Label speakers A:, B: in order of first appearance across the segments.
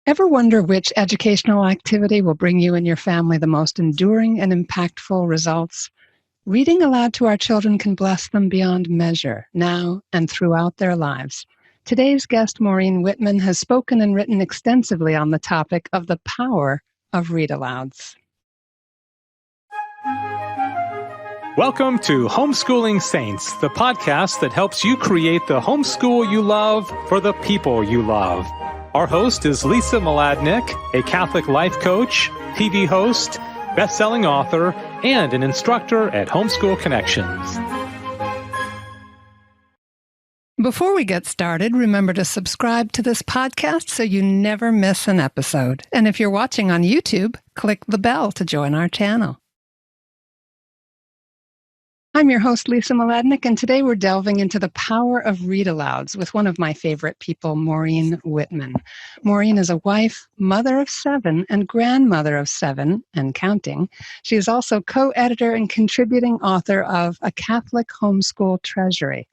A: Ever wonder which educational activity will bring you and your family the most enduring and impactful results? Reading aloud to our children can bless them beyond measure, now and throughout their lives. Today's guest, Maureen Wittmann, has spoken and written extensively on the topic of the power of read-alouds.
B: Welcome to Homeschooling Saints, the podcast that helps you create the homeschool you love for the people you love. Our host is Lisa Mladinich, a Catholic life coach, TV host, best-selling author, and an instructor at Homeschool Connections.
A: Before we get started, remember to subscribe to this podcast so you never miss an episode. And if you're watching on YouTube, click the bell to join our channel. I'm your host, Lisa Mladinich, and today we're delving into the power of read-alouds with one of my favorite people, Maureen Wittmann. Maureen is a wife, mother of 7, and grandmother of 7, and counting. She is also co-editor and contributing author of A Catholic Homeschool Treasury,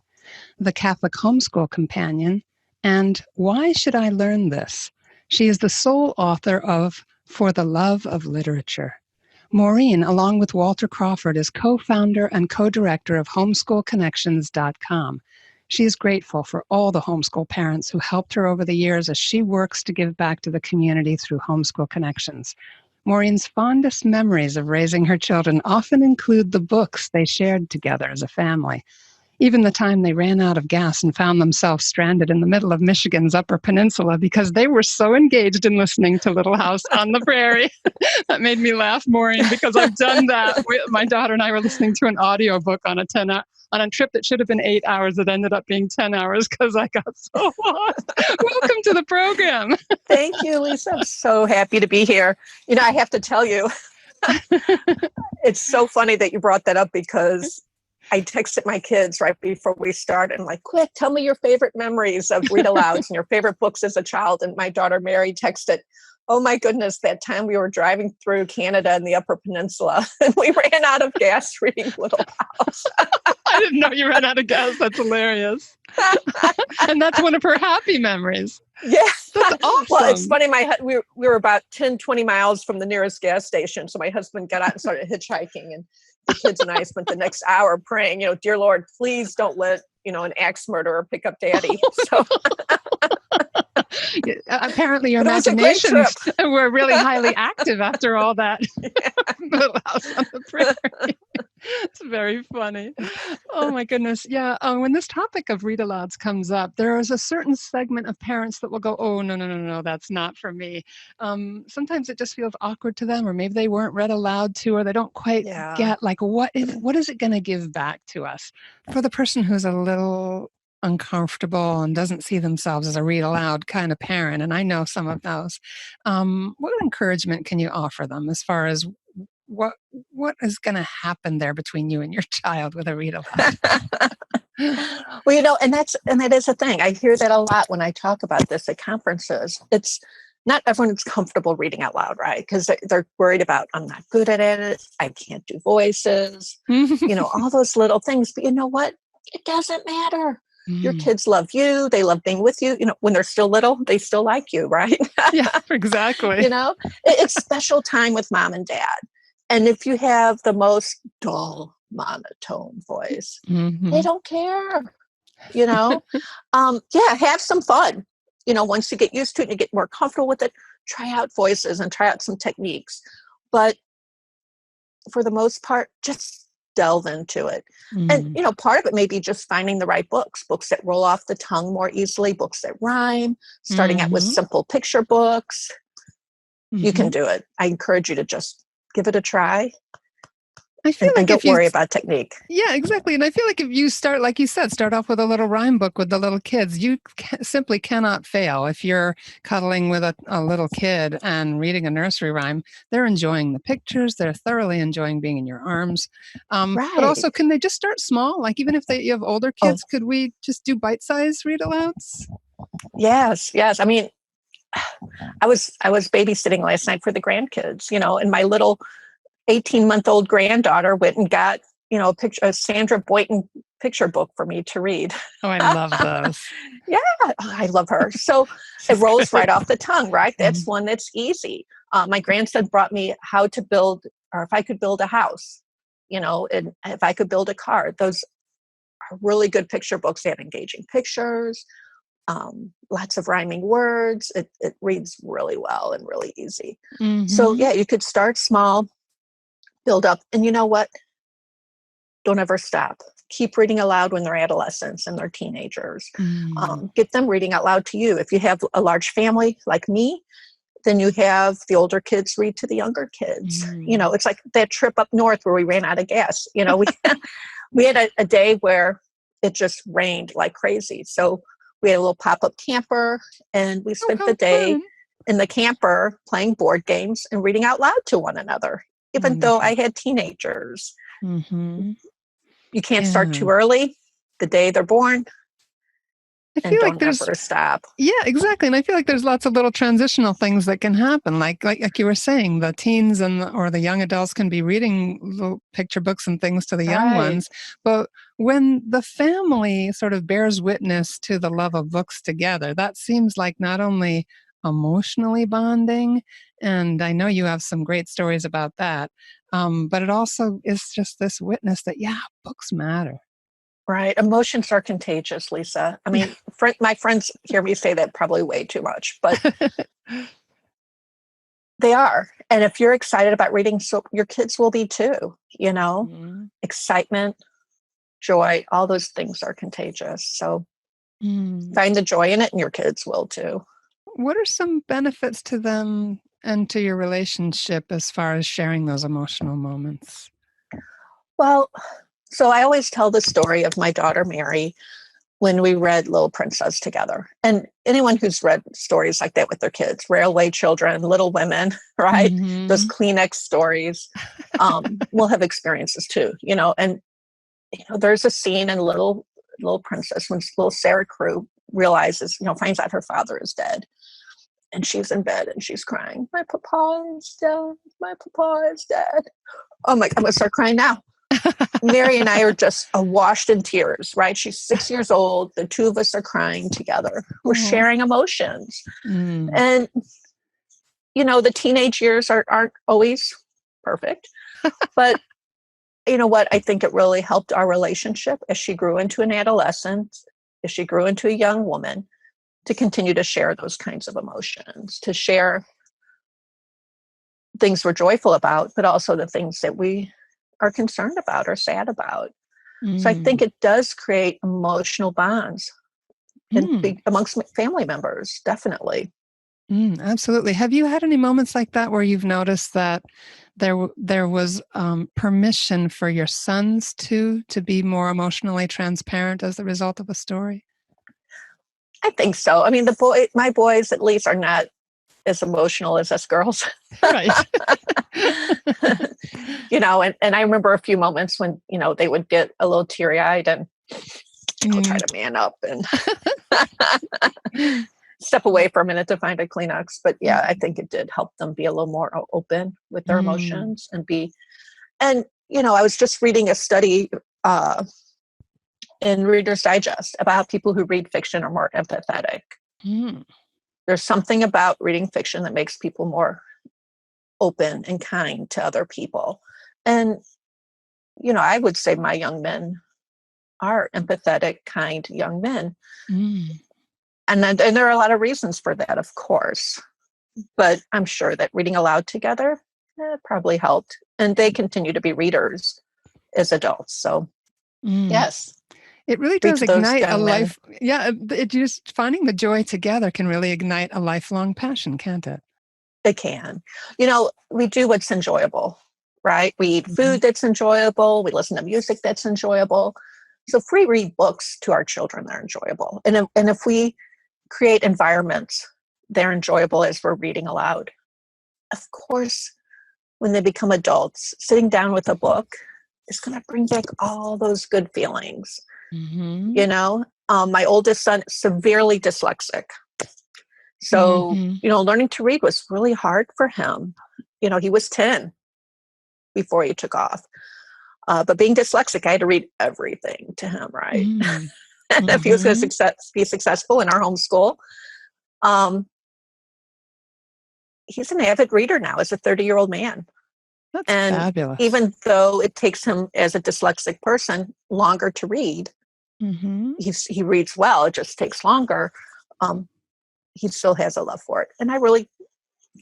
A: The Catholic Homeschool Companion, and Why Should I Learn This? She is the sole author of For the Love of Literature. Maureen, along with Walter Crawford, is co-founder and co-director of homeschoolconnections.com. She is grateful for all the homeschool parents who helped her over the years as she works to give back to the community through Homeschool Connections. Maureen's fondest memories of raising her children often include the books they shared together as a family. Even the time they ran out of gas and found themselves stranded in the middle of Michigan's Upper Peninsula because they were so engaged in listening to Little House on the Prairie. That made me laugh, Maureen, because I've done that. My daughter and I were listening to an audiobook on a trip that should have been 8 hours. It ended up being 10 hours because I got so lost. Welcome to the program.
C: Thank you, Lisa. I'm so happy to be here. You know, I have to tell you, it's so funny that you brought that up because I texted my kids right before we started. I'm like, quick, tell me your favorite memories of read-alouds and your favorite books as a child. And my daughter, Mary, texted, oh my goodness, that time we were driving through Canada and the Upper Peninsula and we ran out of gas reading Little House.
A: I didn't know you ran out of gas. That's hilarious. And that's one of her happy memories.
C: Yeah.
A: That's awesome.
C: Well, it's funny. We were about 10, 20 miles from the nearest gas station. So my husband got out and started hitchhiking, and the kids and I spent the next hour praying, dear Lord, please don't let, an axe murderer pick up Daddy. So
A: apparently your imaginations were really highly active after all that. Little House on the Prairie. It's very funny. Oh my goodness. Yeah. When this topic of read-alouds comes up, there is a certain segment of parents that will go, oh, no, that's not for me. Sometimes it just feels awkward to them, or maybe they weren't read aloud to, or they don't quite get like, what is it going to give back to us? For the person who's a little uncomfortable and doesn't see themselves as a read-aloud kind of parent, and I know some of those, what encouragement can you offer them as far as what is going to happen there between you and your child with a read-aloud?
C: Well, and that is a thing. I hear that a lot when I talk about this at conferences. It's not everyone's comfortable reading out loud, right? Because they're worried about, I'm not good at it, I can't do voices, all those little things. But you know what? It doesn't matter. Your kids love you. They love being with you. When they're still little, they still like you, right?
A: Yeah, exactly.
C: It's special time with mom and dad. And if you have the most dull, monotone voice, they don't care, have some fun. Once you get used to it and you get more comfortable with it, try out voices and try out some techniques. But for the most part, just delve into it. And, part of it may be just finding the right books that roll off the tongue more easily, books that rhyme, starting out with simple picture books. You can do it. I encourage you to just give it a try.
A: I feel like
C: don't worry about technique.
A: Yeah, exactly. And I feel like if you start, like you said, start off with a little rhyme book with the little kids, you simply cannot fail. If you're cuddling with a little kid and reading a nursery rhyme, they're enjoying the pictures. They're thoroughly enjoying being in your arms.
C: Right.
A: But also, can they just start small? Like even if you have older kids, could we just do bite-sized read-alouds?
C: Yes. I mean, I was babysitting last night for the grandkids, and my little 18-month-old granddaughter went and got, a picture of Sandra Boynton picture book for me to read.
A: Oh, I love those.
C: Yeah, I love her. So it rolls right off the tongue, right? That's one that's easy. My grandson brought me how to build, or if I could build a house, and if I could build a car. Those are really good picture books. They have engaging pictures, lots of rhyming words. It reads really well and really easy. So yeah, you could start small, build up, and you know what? Don't ever stop. Keep reading aloud when they're adolescents and they're teenagers. Get them reading out loud to you. If you have a large family like me, then you have the older kids read to the younger kids. It's like that trip up north where we ran out of gas. We had a day where it just rained like crazy. So we had a little pop-up camper, and we spent the day in the camper playing board games and reading out loud to one another, even though I had teenagers. You can't start too early, the day they're born.
A: I feel like there's
C: never stop.
A: Yeah, exactly. And I feel like there's lots of little transitional things that can happen. Like you were saying, the teens or the young adults can be reading little picture books and things to the young ones. But when the family sort of bears witness to the love of books together, that seems like not only emotionally bonding, and I know you have some great stories about that, but it also is just this witness that, books matter.
C: Right. Emotions are contagious, Lisa. I mean, my friends hear me say that probably way too much, but they are. And if you're excited about reading, so your kids will be too, excitement, joy, all those things are contagious. So find the joy in it, and your kids will too.
A: What are some benefits to them and to your relationship as far as sharing those emotional moments?
C: Well, so I always tell the story of my daughter, Mary, when we read Little Princess together. And anyone who's read stories like that with their kids, Railway Children, Little Women, right? Those Kleenex stories, will have experiences too, and, there's a scene in Little Princess when little Sarah Crew realizes, finds out her father is dead. And she's in bed and she's crying, my papa is dead, my papa is dead. Oh my God, I'm going to start crying now. Mary and I are just awash in tears, right? She's 6 years old. The two of us are crying together. We're sharing emotions. And, the teenage years aren't always perfect. But you know what? I think it really helped our relationship as she grew into an adolescent, as she grew into a young woman, to continue to share those kinds of emotions, to share things we're joyful about, but also the things that we are concerned about or sad about. So I think it does create emotional bonds amongst family members, definitely.
A: Absolutely. Have you had any moments like that where you've noticed that there was permission for your sons to be more emotionally transparent as the result of a story?
C: I think so. I mean, my boys at least are not as emotional as us girls.
A: Right.
C: And I remember a few moments when, they would get a little teary-eyed and I'll try to man up and step away for a minute to find a Kleenex. But yeah, I think it did help them be a little more open with their emotions I was just reading a study in Reader's Digest about how people who read fiction are more empathetic. There's something about reading fiction that makes people more open and kind to other people. And, I would say my young men are empathetic, kind young men. And there are a lot of reasons for that, of course. But I'm sure that reading aloud together probably helped. And they continue to be readers as adults. So, yes.
A: It really does ignite a life. Yeah, just finding the joy together can really ignite a lifelong passion, can't it?
C: It can. We do what's enjoyable, right? We eat food that's enjoyable. We listen to music that's enjoyable. So if we read books to our children, they're enjoyable. And if we create environments, they're enjoyable as we're reading aloud. Of course, when they become adults, sitting down with a book is going to bring back all those good feelings. My oldest son, severely dyslexic. So, learning to read was really hard for him. He was 10 before he took off. But being dyslexic, I had to read everything to him, right?
A: Mm.
C: And if he was going to be successful in our homeschool, he's an avid reader now as a 30-year-old man.
A: That's
C: and
A: fabulous.
C: Even though it takes him as a dyslexic person longer to read, he reads well, it just takes longer. He still has a love for it. And I really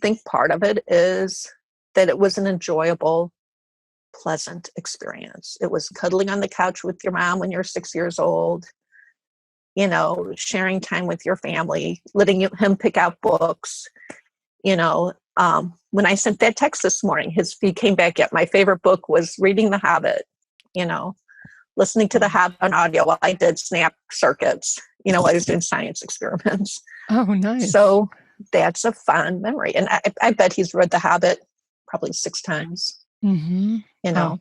C: think part of it is that it was an enjoyable, pleasant experience. It was cuddling on the couch with your mom when you're 6 years old, sharing time with your family, letting him pick out books. When I sent that text this morning, he came back yet. My favorite book was reading The Hobbit, listening to The Hobbit on audio while I did snap circuits, while I was doing science experiments.
A: Oh, nice.
C: So that's a fond memory. And I bet he's read The Hobbit probably 6 times,
A: Oh.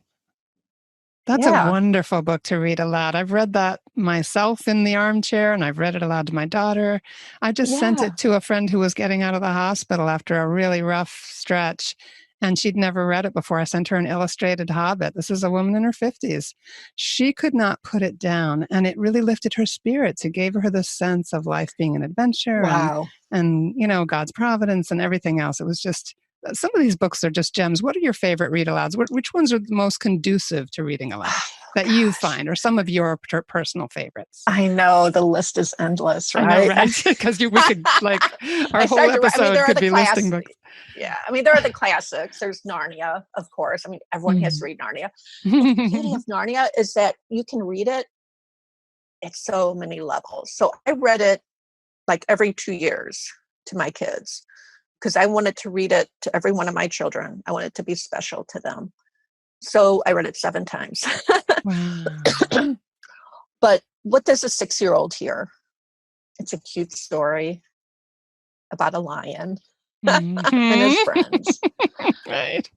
A: That's a wonderful book to read aloud. I've read that myself in the armchair, and I've read it aloud to my daughter. I just sent it to a friend who was getting out of the hospital after a really rough stretch, and she'd never read it before. I sent her an illustrated Hobbit. This is a woman in her 50s. She could not put it down, and it really lifted her spirits. It gave her the sense of life being an adventure and God's providence and everything else. It was just... Some of these books are just gems. What are your favorite read-alouds? Which ones are the most conducive to reading aloud that you find, or some of your personal favorites?
C: I know the list is endless, right?
A: I know, right? Because we could our whole episode could be listing books.
C: Yeah, there are the classics. There's Narnia, of course. Everyone has to read Narnia. The beauty of Narnia is that you can read it at so many levels. So I read it every 2 years to my kids, because I wanted to read it to every one of my children. I wanted it to be special to them. So I read it 7 times.
A: Wow.
C: But what does a 6-year-old hear? It's a cute story about a lion and his friends.
A: Right.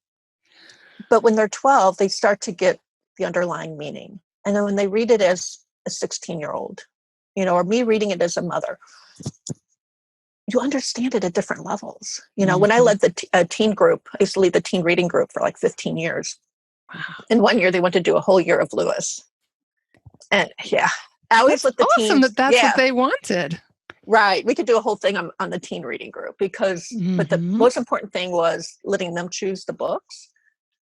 C: But when they're 12, they start to get the underlying meaning. And then when they read it as a 16-year-old, or me reading it as a mother, you understand it at different levels. When I led the teen group, I used to lead the teen reading group for 15 years.
A: Wow.
C: And one year they went to do a whole year of Lewis. And I always let the teens.
A: Awesome that's what they wanted.
C: Right. We could do a whole thing on the teen reading group but the most important thing was letting them choose the books.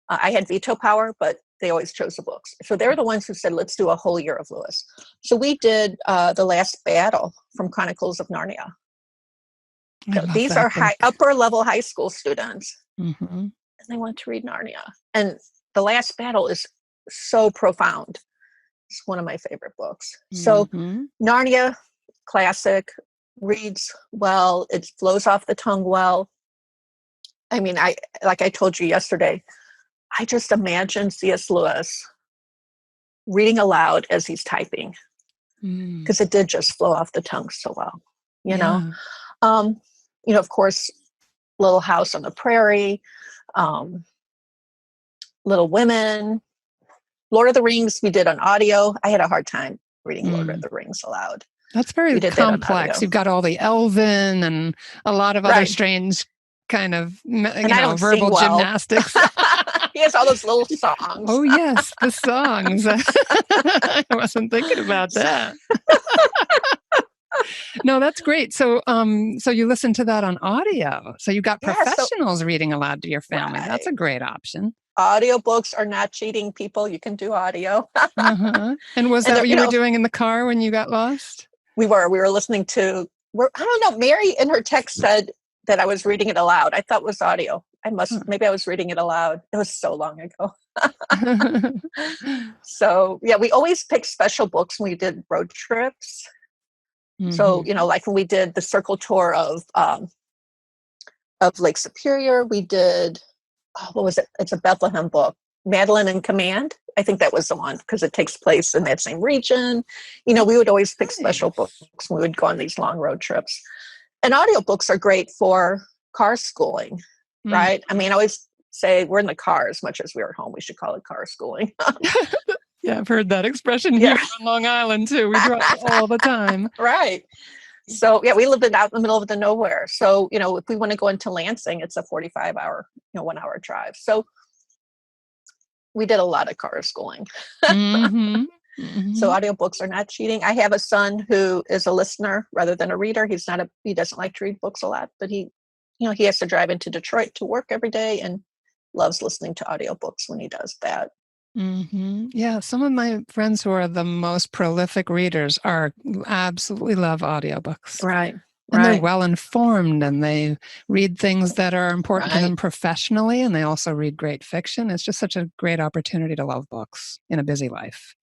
C: I had veto power, but they always chose the books. So they're the ones who said, let's do a whole year of Lewis. So we did The Last Battle from Chronicles of Narnia. So these are upper level high school students, and they want to read Narnia. And The Last Battle is so profound. It's one of my favorite books. So Narnia, classic, reads well. It flows off the tongue well. Like I told you yesterday, I just imagine C.S. Lewis reading aloud as he's typing, because it did just flow off the tongue so well. Of course, Little House on the Prairie, Little Women, Lord of the Rings, we did on audio. I had a hard time reading Lord of the Rings aloud.
A: That's very complex. You've got all the Elven and a lot of other strange kind of verbal gymnastics.
C: He has all those little songs.
A: Oh, yes, the songs. I wasn't thinking about that. No, that's great. So you listen to that on audio. So you got professionals reading aloud to your family. Right. That's a great option.
C: Audiobooks are not cheating, people. You can do audio.
A: And was that what you were doing in the car when you got lost?
C: We were listening to, I don't know, Mary in her text said that I was reading it aloud. I thought it was audio. Maybe I was reading it aloud. It was so long ago. So we always picked special books when we did road trips. So, like when we did the circle tour of Lake Superior, we did, what was it? It's a Bethlehem book, Madeline in Command. I think that was the one, because it takes place in that same region. We would always pick special books when we would go on these long road trips. And audiobooks are great for car schooling, right? I always say we're in the car as much as we're at home. We should call it car schooling.
A: Yeah, I've heard that expression here on Long Island, too. We drive all the time.
C: Right. So, we lived out in the middle of the nowhere. So, if we want to go into Lansing, it's a 45-hour, 1-hour drive. So we did a lot of car schooling.
A: Mm-hmm.
C: So audiobooks are not cheating. I have a son who is a listener rather than a reader. He doesn't like to read books a lot, but he has to drive into Detroit to work every day and loves listening to audiobooks when he does that.
A: Mm-hmm. Yeah, some of my friends who are the most prolific readers absolutely love audiobooks.
C: Right.
A: And they're
C: Right.
A: well informed, and they read things that are important to them professionally, and they also read great fiction. It's just such a great opportunity to love books in a busy life.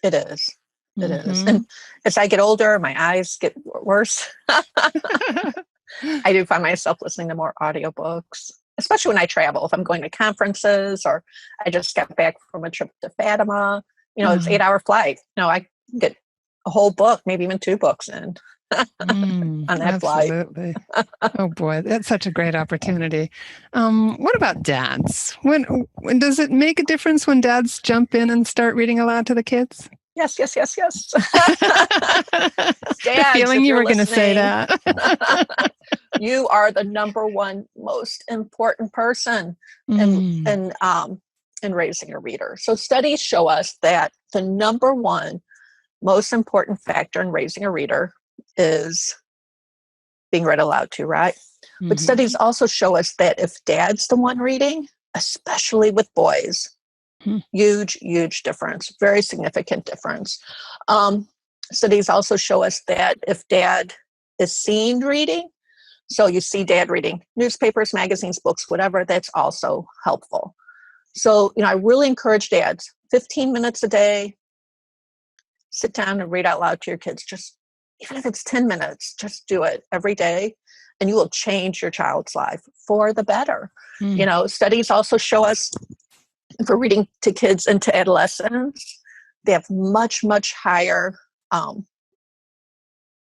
C: It is. It is.
A: Mm-hmm.
C: And as I get older, my eyes get worse. I do find myself listening to more audiobooks, especially when I travel. If I'm going to conferences, or I just got back from a trip to Fatima, it's 8-hour flight. I can get a whole book, maybe even 2 books in on that flight.
A: Absolutely. Oh boy, that's such a great opportunity. What about dads? When does it make a difference when dads jump in and start reading aloud to the kids?
C: Yes. Dads,
A: the feeling you were going to say that.
C: You are the number one most important person in raising a reader. So studies show us that the number one most important factor in raising a reader is being read aloud to, right? Mm-hmm. But studies also show us that if dad's the one reading, especially with boys, huge difference, very significant difference. Studies also show us that if dad is seen reading, so you see dad reading newspapers, magazines, books, whatever, that's also helpful. So, I really encourage dads, 15 minutes a day, sit down and read out loud to your kids. Just, even if it's 10 minutes, just do it every day, and you will change your child's life for the better. Studies also show us for reading to kids into adolescence, they have much higher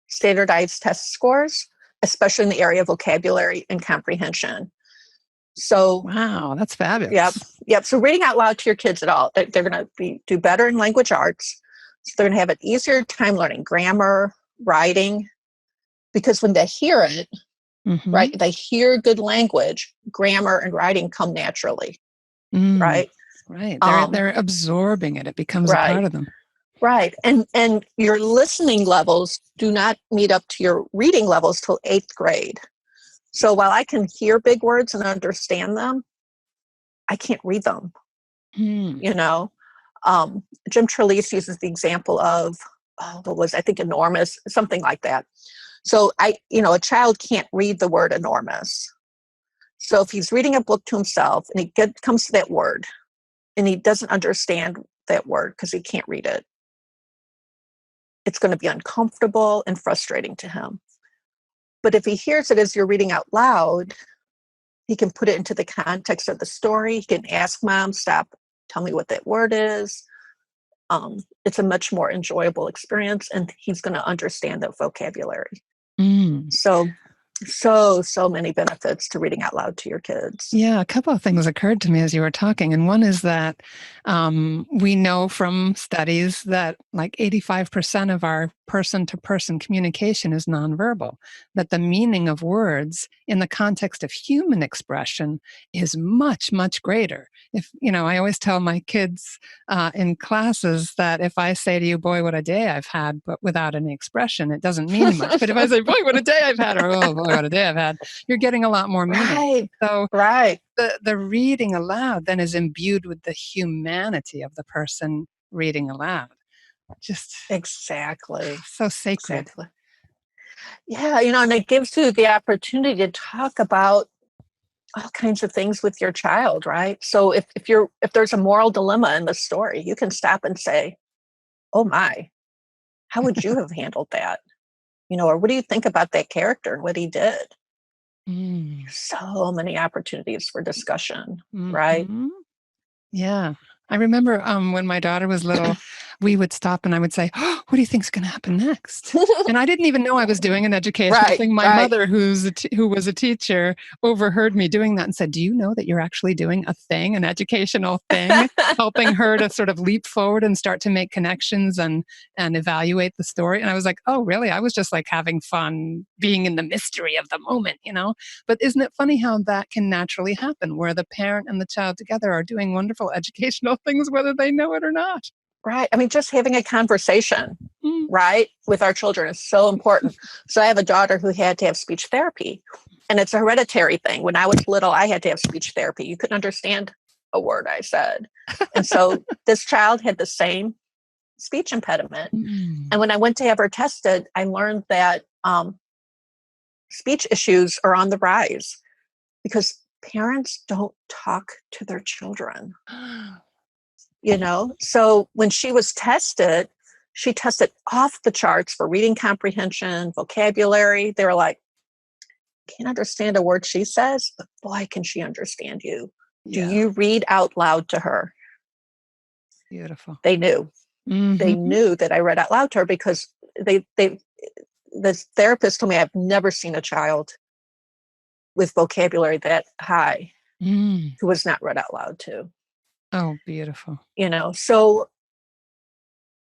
C: standardized test scores, especially in the area of vocabulary and comprehension. So,
A: wow, that's fabulous.
C: Yep. So reading out loud to your kids at all, they're going to do better in language arts. So they're going to have an easier time learning grammar, writing, because when they hear it, right, they hear good language, grammar and writing come naturally, right?
A: Right. They're absorbing it. It becomes a part of them.
C: Right. And your listening levels do not meet up to your reading levels till 8th grade. So while I can hear big words and understand them, I can't read them. Jim Trelease uses the example of, enormous, something like that. So a child can't read the word enormous. So if he's reading a book to himself and he comes to that word and he doesn't understand that word because he can't read it, it's going to be uncomfortable and frustrating to him. But if he hears it as you're reading out loud, he can put it into the context of the story. He can ask mom, stop, tell me what that word is. It's a much more enjoyable experience, and he's going to understand that vocabulary. So many benefits to reading out loud to your kids.
A: Yeah, a couple of things occurred to me as you were talking. And one is that we know from studies that like 85% of our person-to-person communication is nonverbal, that the meaning of words in the context of human expression is much greater. If, I always tell my kids in classes that if I say to you, boy, what a day I've had, but without any expression, it doesn't mean much. But if I say, boy, what a day I've had, or oh, boy, what a day I've had, you're getting a lot more meaning. So the reading aloud then is imbued with the humanity of the person reading aloud. Just
C: exactly.
A: So sacred.
C: Exactly. Yeah, and it gives you the opportunity to talk about all kinds of things with your child, right? So if there's a moral dilemma in the story, you can stop and say, oh my, how would you have handled that? Or what do you think about that character and what he did? So many opportunities for discussion, right?
A: Yeah. I remember when my daughter was little, we would stop and I would say, oh, what do you think's going to happen next? And I didn't even know I was doing an educational thing. My mother, who was a teacher, overheard me doing that and said, do you know that you're actually doing a thing, an educational thing, helping her to sort of leap forward and start to make connections and evaluate the story. And I was like, oh, really? I was just like having fun being in the mystery of the moment, But isn't it funny how that can naturally happen, where the parent and the child together are doing wonderful educational things, whether they know it or not?
C: Right. I mean, just having a conversation, right, with our children is so important. So I have a daughter who had to have speech therapy, and it's a hereditary thing. When I was little, I had to have speech therapy. You couldn't understand a word I said. And so this child had the same speech impediment. And when I went to have her tested, I learned that speech issues are on the rise because parents don't talk to their children. So when she was tested, she tested off the charts for reading comprehension, vocabulary. They were like, can't understand a word she says, but boy, can she understand you. Yeah. Do you read out loud to her?
A: Beautiful.
C: They knew. Mm-hmm. They knew that I read out loud to her because the therapist told me I've never seen a child with vocabulary that high who was not read out loud to.
A: Oh, beautiful.
C: So,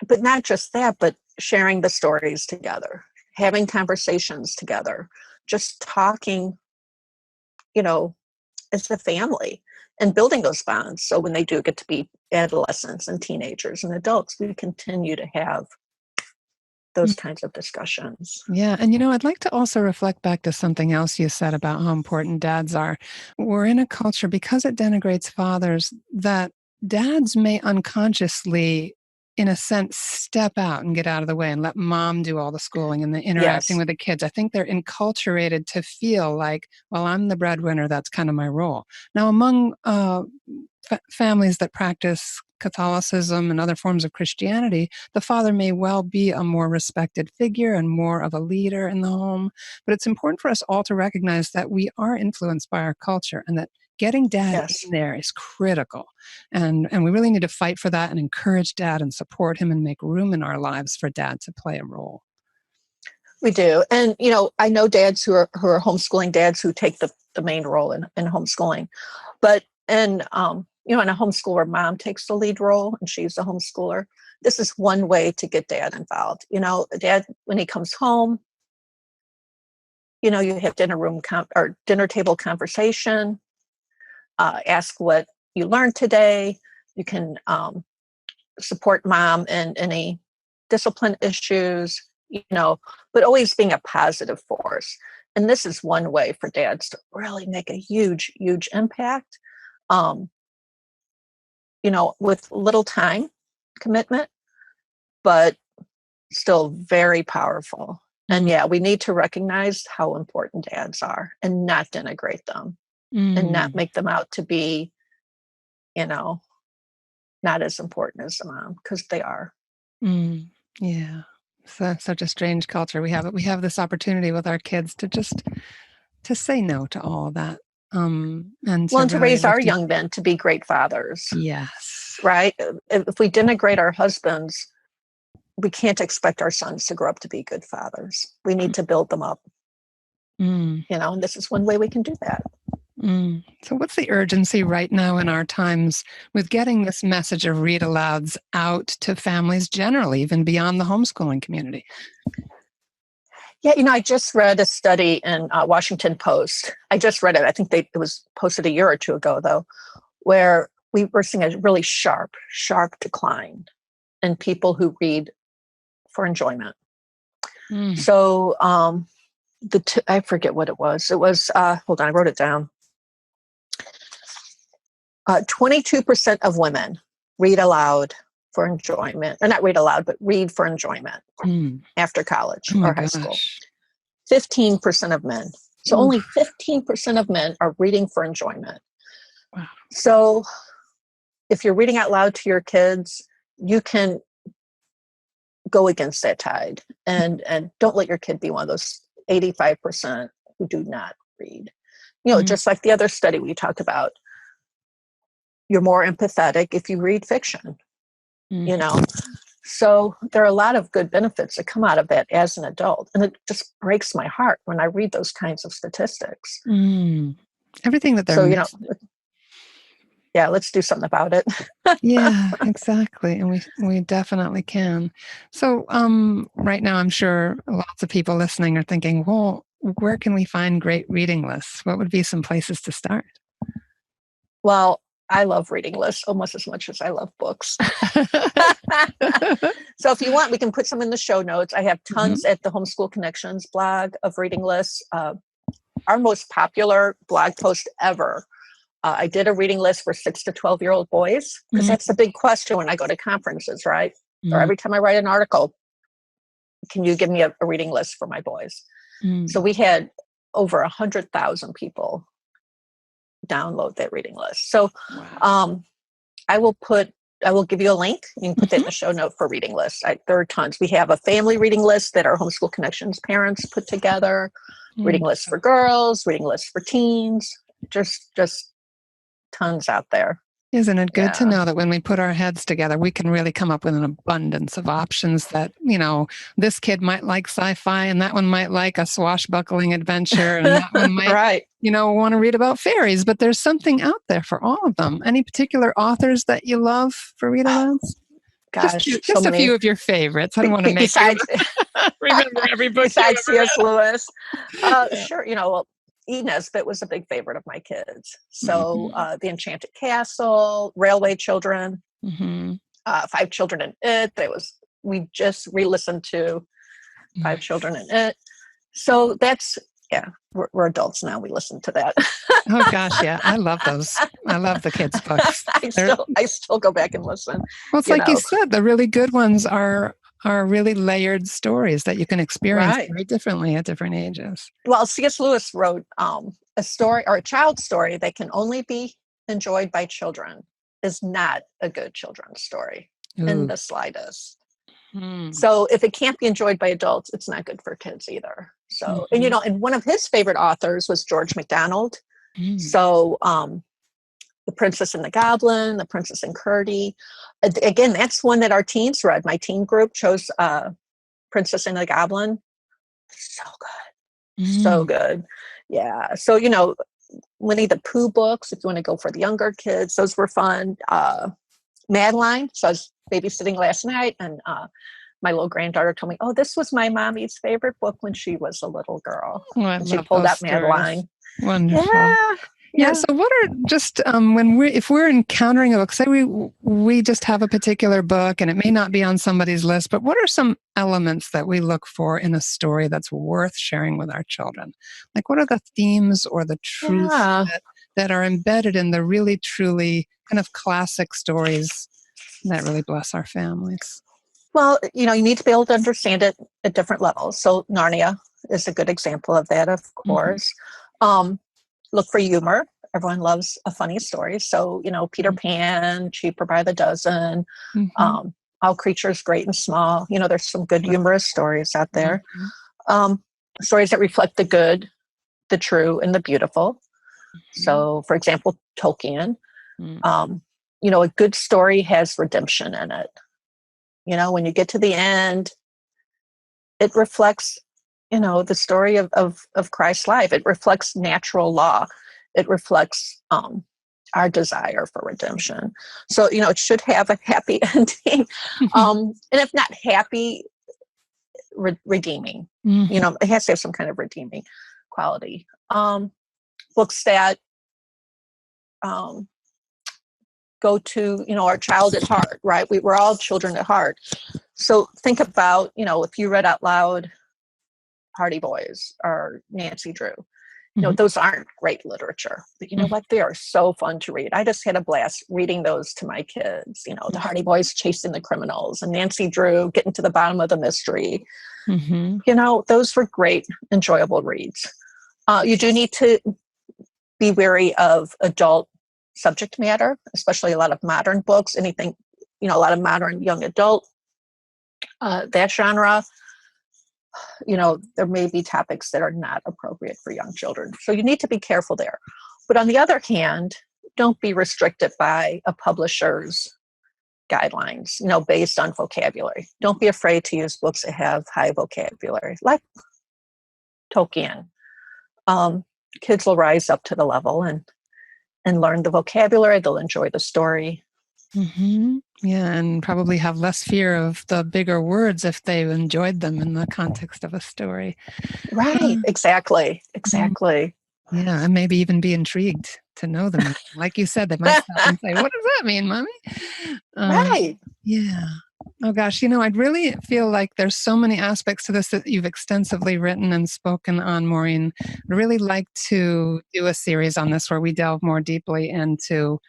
C: but not just that, but sharing the stories together, having conversations together, just talking, as a family and building those bonds. So when they do get to be adolescents and teenagers and adults, we continue to have those kinds of discussions.
A: Yeah. And, I'd like to also reflect back to something else you said about how important dads are. We're in a culture, because it denigrates fathers, that dads may unconsciously, in a sense, step out and get out of the way and let mom do all the schooling and the interacting with the kids. I think they're enculturated to feel like, well, I'm the breadwinner. That's kind of my role. Now, among families that practice Catholicism and other forms of Christianity, the father may well be a more respected figure and more of a leader in the home. But it's important for us all to recognize that we are influenced by our culture and that getting dad in there is critical. And we really need to fight for that and encourage dad and support him and make room in our lives for dad to play a role.
C: We do. And, I know dads who are homeschooling dads who take the main role in homeschooling. But in a homeschool where mom takes the lead role and she's the homeschooler, this is one way to get dad involved. Dad, when he comes home, you have dinner table conversation. Ask what you learned today. You can support mom in any discipline issues, but always being a positive force. And this is one way for dads to really make a huge, huge impact, with little time commitment, but still very powerful. And we need to recognize how important dads are and not denigrate them. And not make them out to be, not as important as the mom, because they are.
A: Yeah. So, such a strange culture. We have this opportunity with our kids to say no to all of that. And
C: to raise our young men to be great fathers.
A: Yes.
C: Right? If we denigrate our husbands, we can't expect our sons to grow up to be good fathers. We need to build them up. And this is one way we can do that.
A: So what's the urgency right now in our times with getting this message of read-alouds out to families generally, even beyond the homeschooling community?
C: Yeah, I just read a study in Washington Post. I just read it. I think it was posted a year or two ago, though, where we were seeing a really sharp decline in people who read for enjoyment. So I forget what it was. It was, hold on, I wrote it down. 22% of women read aloud for enjoyment, or not read aloud, but read for enjoyment after college or high school. 15% of men. So only 15% of men are reading for enjoyment. Wow. So if you're reading out loud to your kids, you can go against that tide and don't let your kid be one of those 85% who do not read. Just like the other study we talked about, you're more empathetic if you read fiction. So there are a lot of good benefits that come out of that as an adult. And it just breaks my heart when I read those kinds of statistics.
A: Everything that they're
C: So,
A: missing.
C: yeah, let's do something about it.
A: Yeah, exactly. And we definitely can. So right now, I'm sure lots of people listening are thinking, well, where can we find great reading lists? What would be some places to start?
C: Well, I love reading lists almost as much as I love books. So if you want, we can put some in the show notes. I have tons at the Homeschool Connections blog of reading lists. Our most popular blog post ever, I did a reading list for 6 to 12-year-old boys, because that's the big question when I go to conferences, right? Or every time I write an article, can you give me a reading list for my boys? So we had over 100,000 people download that reading list. So I will give you a link. You can put that in the show note for reading lists. There are tons. We have a family reading list that our Homeschool Connections parents put together, reading lists for girls, reading lists for teens, just tons out there.
A: Isn't it good to know that when we put our heads together, we can really come up with an abundance of options that, this kid might like sci-fi and that one might like a swashbuckling adventure and that one might, want to read about fairies, but there's something out there for all of them. Any particular authors that you love for read-alouds?
C: Gosh,
A: just a few of your favorites. I don't want to make you remember every book.
C: Besides C.S. Lewis. Sure, E. Nesbit was a big favorite of my kids. So The Enchanted Castle, Railway Children, 5 Children in It. We just re-listened to 5 Children in It. So that's, we're adults now. We listen to that.
A: Oh gosh, yeah. I love those. I love the kids' books.
C: I still go back and listen.
A: Well, it's like you said, the really good ones are really layered stories that you can experience very differently at different ages.
C: Well, C.S. Lewis wrote a story or a child's story that can only be enjoyed by children is not a good children's story in the slightest. So if it can't be enjoyed by adults, it's not good for kids either. So, and one of his favorite authors was George MacDonald. So The Princess and the Goblin, The Princess and Curdie. Again, that's one that our teens read. My teen group chose Princess and the Goblin. So good. So good. Yeah. So, Winnie the Pooh books, if you want to go for the younger kids, those were fun. Madeline. So I was babysitting last night and my little granddaughter told me, oh, this was my mommy's favorite book when she was a little girl. And she pulled out Madeline.
A: Wonderful. Yeah. So what are just if we're encountering a book, say we just have a particular book and it may not be on somebody's list, but what are some elements that we look for in a story that's worth sharing with our children? Like what are the themes or the truths that are embedded in the really, truly kind of classic stories that really bless our families?
C: Well, you need to be able to understand it at different levels. So Narnia is a good example of that, of course. Look for humor. Everyone loves a funny story. So, Peter Pan, Cheaper by the Dozen, All Creatures Great and Small. There's some good humorous stories out there. Stories that reflect the good, the true, and the beautiful. So, for example, Tolkien. A good story has redemption in it. When you get to the end, it reflects the story of Christ's life. It reflects natural law. It reflects our desire for redemption. So, it should have a happy ending. And if not happy, redeeming. It has to have some kind of redeeming quality. Books that go to, our child at heart, right? We're all children at heart. So think about, if you read out loud Hardy Boys or Nancy Drew, those aren't great literature, but you know what? They are so fun to read. I just had a blast reading those to my kids, the Hardy Boys chasing the criminals and Nancy Drew getting to the bottom of the mystery. Those were great, enjoyable reads. You do need to be wary of adult subject matter, especially a lot of modern books, anything, a lot of modern young adult, that genre. There may be topics that are not appropriate for young children. So you need to be careful there. But on the other hand, don't be restricted by a publisher's guidelines, based on vocabulary. Don't be afraid to use books that have high vocabulary, like Tolkien. Kids will rise up to the level and learn the vocabulary. They'll enjoy the story.
A: Mm-hmm. Yeah, and probably have less fear of the bigger words if they've enjoyed them in the context of a story.
C: Right, exactly.
A: Yeah, and maybe even be intrigued to know them. Like you said, they might stop and say, "What does that mean, Mommy?"
C: Right.
A: Yeah. Oh gosh, I'd really feel like there's so many aspects to this that you've extensively written and spoken on, Maureen. I'd really like to do a series on this where we delve more deeply into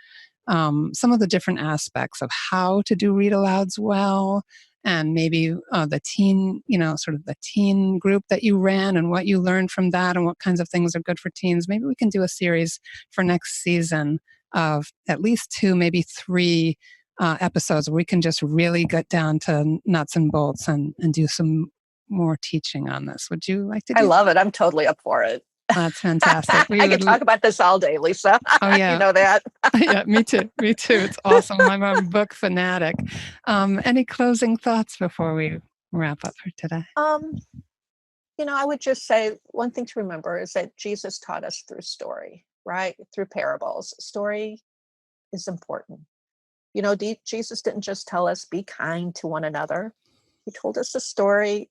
A: some of the different aspects of how to do read-alouds well, and maybe the teen, sort of the teen group that you ran and what you learned from that and what kinds of things are good for teens. Maybe we can do a series for next season of at least 2, maybe 3 episodes where we can just really get down to nuts and bolts and do some more teaching on this. Would you like to do
C: I love it. I'm totally up for it.
A: That's fantastic.
C: I could talk about this all day, Lisa.
A: Oh, yeah.
C: You know that.
A: Yeah, me too. It's awesome. I'm a book fanatic. Any closing thoughts before we wrap up for today?
C: I would just say one thing to remember is that Jesus taught us through story, right? Through parables. Story is important. Jesus didn't just tell us be kind to one another. He told us the story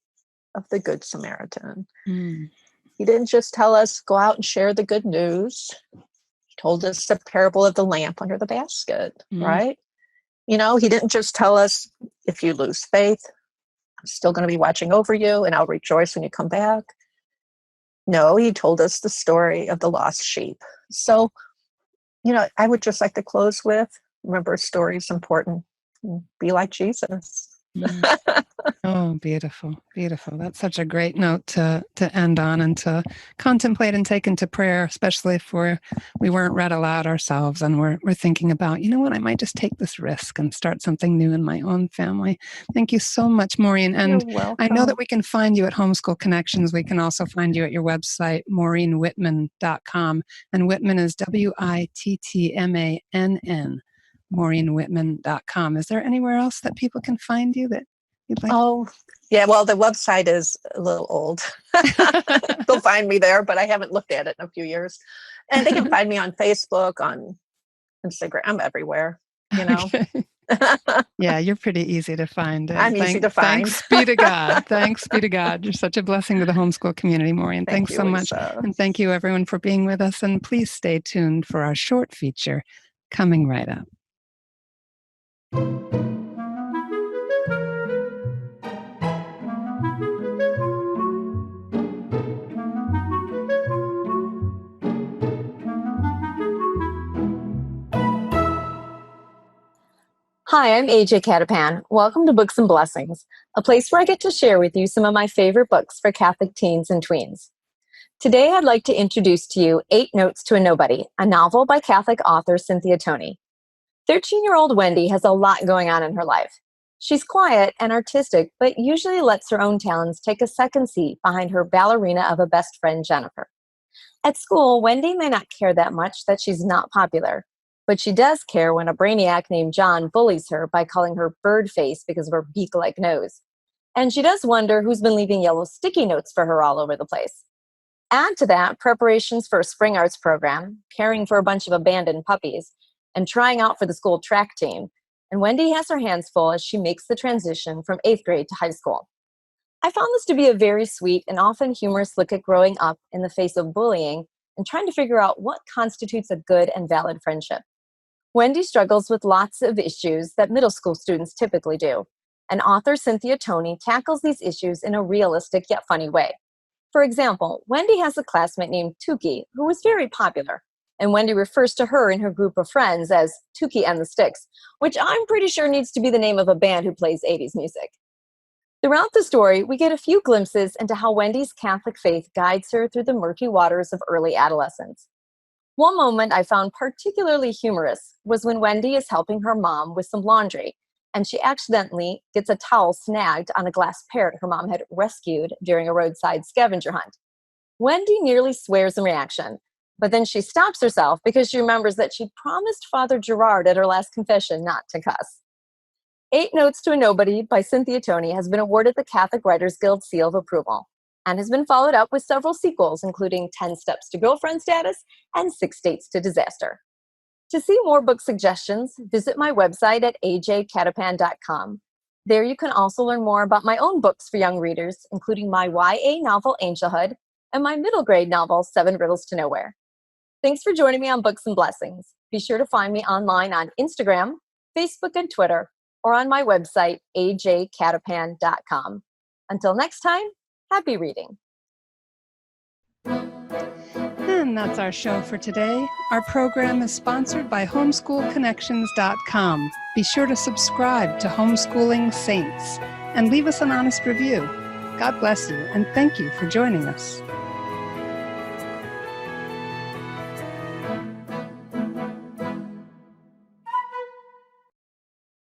C: of the Good Samaritan.
A: Mm.
C: He didn't just tell us go out and share the good news. He told us the parable of the lamp under the basket, right? He didn't just tell us if you lose faith, I'm still going to be watching over you and I'll rejoice when you come back. No, he told us the story of the lost sheep. So, I would just like to close with, remember, story is important. Be like Jesus.
A: Oh, beautiful, beautiful. That's such a great note to end on and to contemplate and take into prayer, especially if we weren't read aloud ourselves and we're thinking about, I might just take this risk and start something new in my own family. Thank you so much, Maureen. And I know that we can find you at Homeschool Connections. We can also find you at your website, maureenwittmann.com. And Wittmann is Wittmann. MaureenWittmann.com. Is there anywhere else that people can find you that you'd like?
C: Oh, yeah. Well, the website is a little old. They'll find me there, but I haven't looked at it in a few years. And they can find me on Facebook, on Instagram. I'm everywhere,
A: Okay. Yeah, you're pretty easy to find.
C: I'm easy to find.
A: Thanks be to God. Thanks be to God. You're such a blessing to the homeschool community, Maureen. Thanks so much. And thank you, everyone, for being with us. And please stay tuned for our short feature coming right up.
D: Hi, I'm AJ Catapan. Welcome to Books and Blessings, a place where I get to share with you some of my favorite books for Catholic teens and tweens. Today, I'd like to introduce to you 8 Notes to a Nobody, a novel by Catholic author Cynthia Toney. 13-year-old Wendy has a lot going on in her life. She's quiet and artistic, but usually lets her own talents take a second seat behind her ballerina of a best friend, Jennifer. At school, Wendy may not care that much that she's not popular, but she does care when a brainiac named John bullies her by calling her bird face because of her beak-like nose. And she does wonder who's been leaving yellow sticky notes for her all over the place. Add to that preparations for a spring arts program, caring for a bunch of abandoned puppies, and trying out for the school track team, and Wendy has her hands full as she makes the transition from 8th grade to high school. I found this to be a very sweet and often humorous look at growing up in the face of bullying and trying to figure out what constitutes a good and valid friendship. Wendy struggles with lots of issues that middle school students typically do, and author Cynthia Toney tackles these issues in a realistic yet funny way. For example, Wendy has a classmate named Tuki who was very popular, and Wendy refers to her and her group of friends as Tuki and the Sticks, which I'm pretty sure needs to be the name of a band who plays 80s music. Throughout the story, we get a few glimpses into how Wendy's Catholic faith guides her through the murky waters of early adolescence. One moment I found particularly humorous was when Wendy is helping her mom with some laundry, and she accidentally gets a towel snagged on a glass parrot her mom had rescued during a roadside scavenger hunt. Wendy nearly swears in reaction, but then she stops herself because she remembers that she promised Father Gerard at her last confession not to cuss. 8 Notes to a Nobody by Cynthia Toney has been awarded the Catholic Writers Guild seal of approval and has been followed up with several sequels, including 10 Steps to Girlfriend Status and 6 Dates to Disaster. To see more book suggestions, visit my website at ajcatapan.com. There you can also learn more about my own books for young readers, including my YA novel Angelhood and my middle grade novel 7 Riddles to Nowhere. Thanks for joining me on Books and Blessings. Be sure to find me online on Instagram, Facebook, and Twitter, or on my website, ajcatapan.com. Until next time, happy reading.
A: And that's our show for today. Our program is sponsored by homeschoolconnections.com. Be sure to subscribe to Homeschooling Saints and leave us an honest review. God bless you, and thank you for joining us.